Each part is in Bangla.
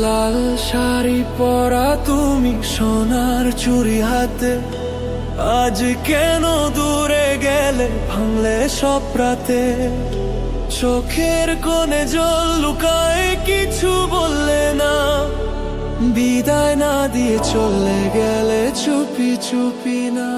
লাল শাড়ি পরা তুমি, সোনার চুড়ি হাতে, আজ কেন দূরে গেলে ভাঙলে সব রাতে। চোখের কোণে জল লুকায়, কিছু বললে না, বিদায় না দিয়ে চলে গেলে চুপি চুপি না।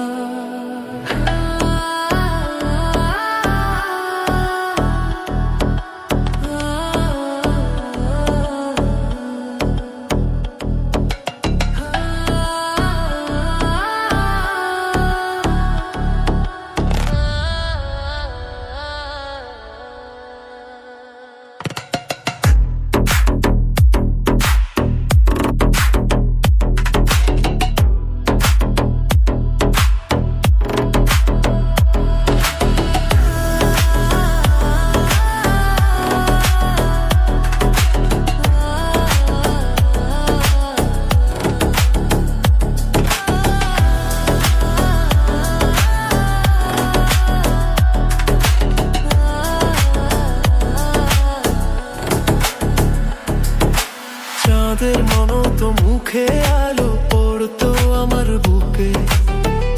চাঁদের মতো মুখে আলো পড়তো আমার বুকে,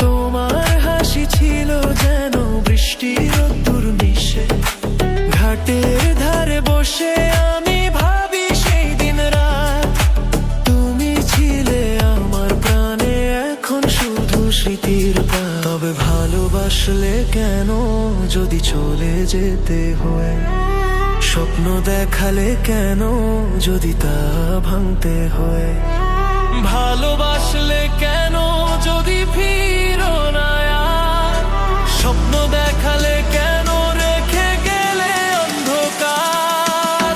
তোমার হাসি ছিল যেন বৃষ্টি রোদ্দুর মিশে। ঘাটের ধারে বসে আমি ভাবি সেই দিন রাত, তুমি ছিলে আমার প্রাণে, এখন শুধু স্মৃতির পাত। তবে ভালোবাসলে কেন যদি চলে যেতে হয়, স্বপ্ন দেখালে কেন যদি তা ভাঙতে হয়। ভালোবাসলে কেন যদি ফিরো না আর, স্বপ্ন দেখালে কেন রেখে গেলে অন্ধকার।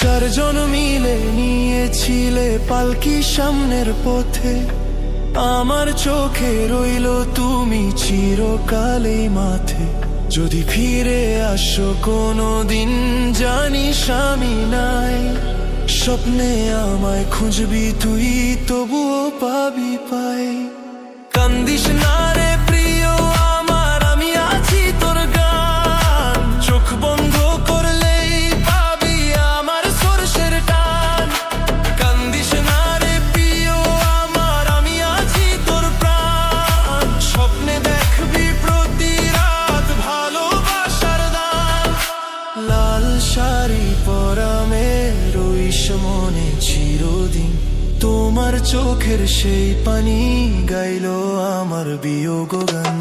চারজন মিলে নিয়েছিলে পালকি সামনের পথে, আমার চোখে রইল তুমি চিরকালেই মাথে। যদি ফিরে আসো কোনো দিন, জানিস আমি নাই, স্বপ্নে আমায় খুঁজবি তুই, তবুও পাবি পাই। কান্দিস না রে প্রিয় আমার, আমি আছি তোর গান, চোখ বন্ধ করলেই পাবি আমার সরষের টান। কান্দিস না রে প্রিয় আমার, আমি আছি তোর প্রাণ, স্বপ্নে দেখবি প্রতি রাত ভালোবাসার দান। লাল শাড়ি পরা মেয়ে রইস মনে চিরদিন, তোমার চোখের সেই পানি গাইলো আমার বিয়োগ গান।